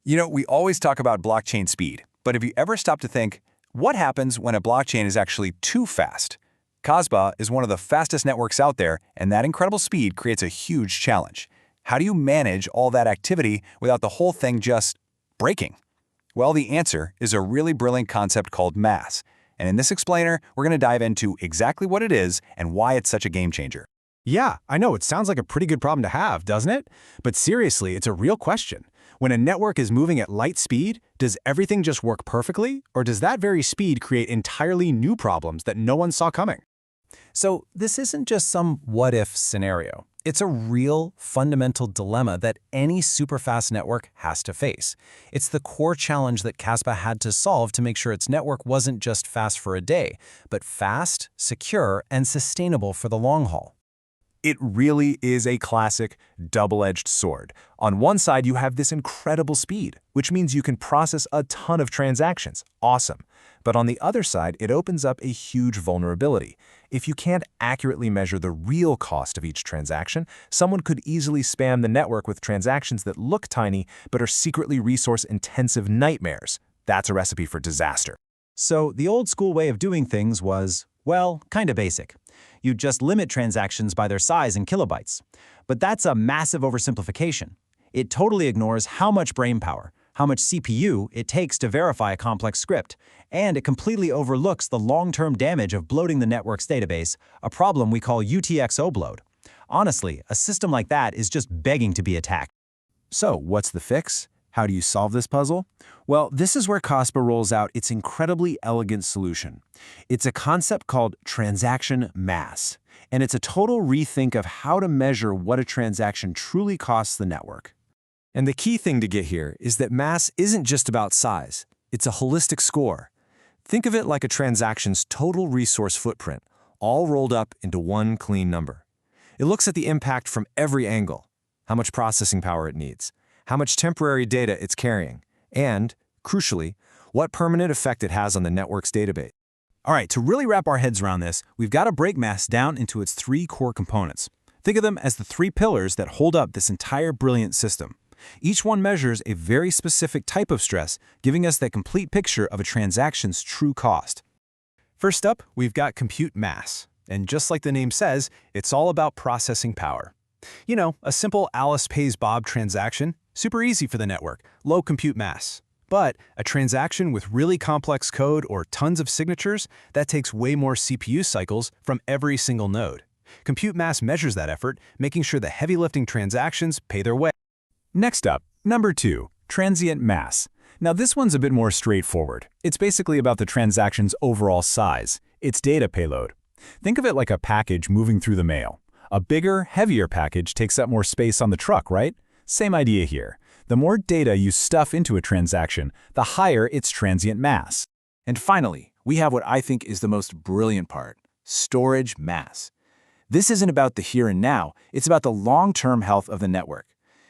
We always talk about blockchain speed, but have you ever stopped to think, what happens when a blockchain is actually too fast? Kaspa is one of the fastest networks out there, and that incredible speed creates a huge challenge. How do you manage all that activity without the whole thing just breaking? Well, the answer is a really brilliant concept called mass. And in this explainer, we're going to dive into exactly what it is and why it's such a game changer. Yeah, I know it sounds like a pretty good problem to have, doesn't it? But seriously, it's a real question. When a network is moving at light speed, does everything just work perfectly? Or does that very speed create entirely new problems that no one saw coming? So this isn't just some what-if scenario. It's a real, fundamental dilemma that any super-fast network has to face. It's the core challenge that Kaspa had to solve to make sure its network wasn't just fast for a day, but fast, secure, and sustainable for the long haul. It really is a classic double-edged sword. On one side, you have this incredible speed, which means you can process a ton of transactions. Awesome. But on the other side, it opens up a huge vulnerability. If you can't accurately measure the real cost of each transaction, someone could easily spam the network with transactions that look tiny but are secretly resource-intensive nightmares. That's a recipe for disaster. So the old school way of doing things was, well, kind of basic. You just limit transactions by their size in kilobytes. But that's a massive oversimplification. It totally ignores how much brainpower, how much CPU it takes to verify a complex script, and it completely overlooks the long-term damage of bloating the network's database, a problem we call UTXO bloat. Honestly, a system like that is just begging to be attacked. So, what's the fix? How do you solve this puzzle? Well, this is where Kaspa rolls out its incredibly elegant solution. It's a concept called Transient Mass, and it's a total rethink of how to measure what a transaction truly costs the network. And the key thing to get here is that mass isn't just about size. It's a holistic score. Think of it like a transaction's total resource footprint, all rolled up into one clean number. It looks at the impact from every angle, how much processing power it needs, how much temporary data it's carrying, and, crucially, what permanent effect it has on the network's database. All right, to really wrap our heads around this, we've got to break mass down into its three core components. Think of them as the three pillars that hold up this entire brilliant system. Each one measures a very specific type of stress, giving us that complete picture of a transaction's true cost. First up, we've got compute mass. And just like the name says, it's all about processing power. You know, a simple Alice pays Bob transaction, super easy for the network, low compute mass. But a transaction with really complex code or tons of signatures, that takes way more CPU cycles from every single node. Compute mass measures that effort, making sure the heavy lifting transactions pay their way. Next up, number 2, transient mass. Now this one's a bit more straightforward. It's basically about the transaction's overall size, its data payload. Think of it like a package moving through the mail. A bigger, heavier package takes up more space on the truck, right? Same idea here. The more data you stuff into a transaction, the higher its transient mass. And finally, we have what I think is the most brilliant part, storage mass. This isn't about the here and now, it's about the long-term health of the network.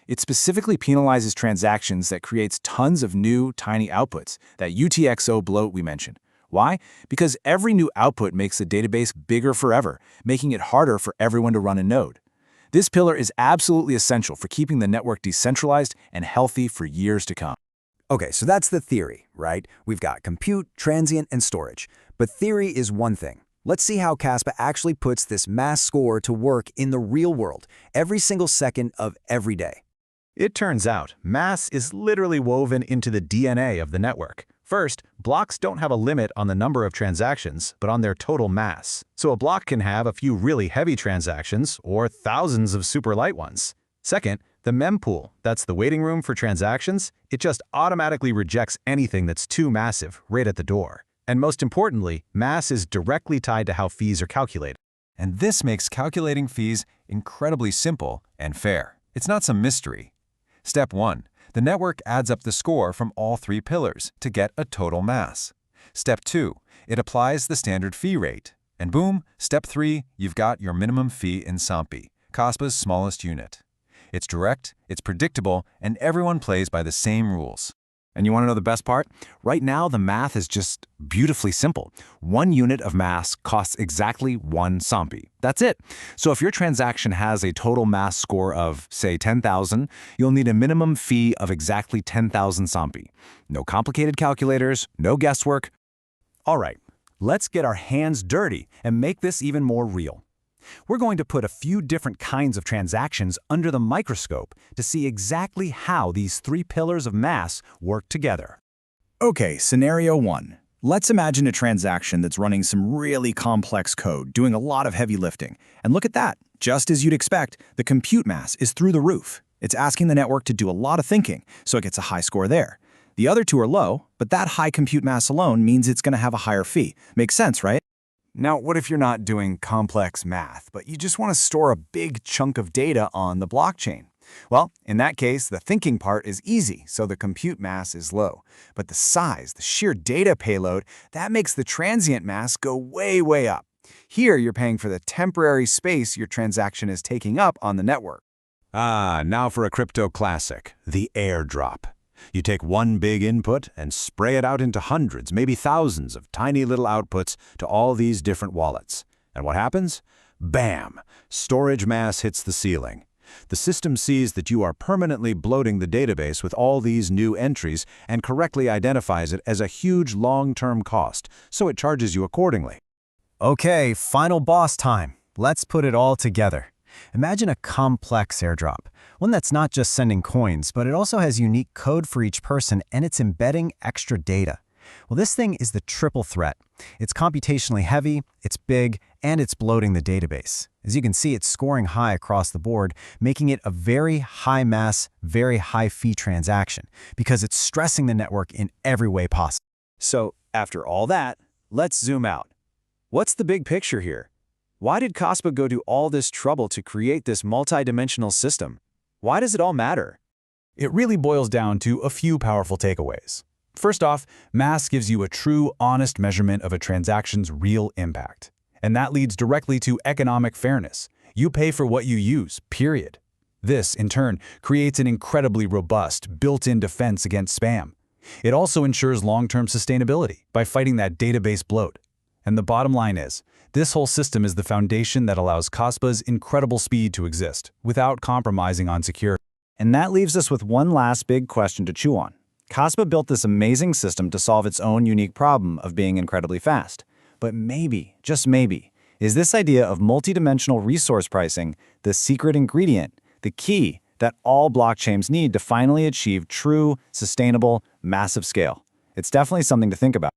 It specifically penalizes transactions that creates tons of new, tiny outputs, that UTXO bloat we mentioned. Why? Because every new output makes the database bigger forever, making it harder for everyone to run a node. This pillar is absolutely essential for keeping the network decentralized and healthy for years to come. Okay, so that's the theory, right? We've got compute, transient, and storage. But theory is one thing. Let's see how Kaspa actually puts this mass score to work in the real world, every single second of every day. It turns out, mass is literally woven into the DNA of the network. First, blocks don't have a limit on the number of transactions, but on their total mass. So a block can have a few really heavy transactions or thousands of super light ones. Second, the mempool, that's the waiting room for transactions, it just automatically rejects anything that's too massive right at the door. And most importantly, mass is directly tied to how fees are calculated. And this makes calculating fees incredibly simple and fair. It's not some mystery. Step 1. The network adds up the score from all three pillars to get a total mass. Step 2. It applies the standard fee rate. And boom, Step 3, you've got your minimum fee in Sampi, Kaspa's smallest unit. It's direct, it's predictable, and everyone plays by the same rules. And you want to know the best part? Right now, the math is just beautifully simple. 1 unit of mass costs exactly 1 Sampi. That's it. So if your transaction has a total mass score of, say, 10,000, you'll need a minimum fee of exactly 10,000 Sampi. No complicated calculators, no guesswork. All right, let's get our hands dirty and make this even more real. We're going to put a few different kinds of transactions under the microscope to see exactly how these 3 pillars of mass work together. Okay, scenario 1. Let's imagine a transaction that's running some really complex code, doing a lot of heavy lifting. And look at that. Just as you'd expect, the compute mass is through the roof. It's asking the network to do a lot of thinking, so it gets a high score there. The other 2 are low, but that high compute mass alone means it's going to have a higher fee. Makes sense, right? Now, what if you're not doing complex math, but you just want to store a big chunk of data on the blockchain? Well, in that case, the thinking part is easy, so the compute mass is low. But the size, the sheer data payload, that makes the transient mass go way, way up. Here, you're paying for the temporary space your transaction is taking up on the network. Ah, now for a crypto classic, the airdrop. You take one big input and spray it out into hundreds, maybe thousands of tiny little outputs to all these different wallets. And what happens? Bam! Storage mass hits the ceiling. The system sees that you are permanently bloating the database with all these new entries and correctly identifies it as a huge long-term cost, so it charges you accordingly. Okay, final boss time. Let's put it all together. Imagine a complex airdrop, one that's not just sending coins, but it also has unique code for each person and it's embedding extra data. Well, this thing is the triple threat. It's computationally heavy, it's big, and it's bloating the database. As you can see, it's scoring high across the board, making it a very high mass, very high fee transaction because it's stressing the network in every way possible. So, after all that, let's zoom out. What's the big picture here? Why did Kaspa go to all this trouble to create this multidimensional system? Why does it all matter? It really boils down to a few powerful takeaways. First off, mass gives you a true, honest measurement of a transaction's real impact. And that leads directly to economic fairness. You pay for what you use, period. This, in turn, creates an incredibly robust, built-in defense against spam. It also ensures long-term sustainability by fighting that database bloat. And the bottom line is, this whole system is the foundation that allows Kaspa's incredible speed to exist, without compromising on security. And that leaves us with one last big question to chew on. Kaspa built this amazing system to solve its own unique problem of being incredibly fast. But maybe, just maybe, is this idea of multidimensional resource pricing the secret ingredient, the key that all blockchains need to finally achieve true, sustainable, massive scale? It's definitely something to think about.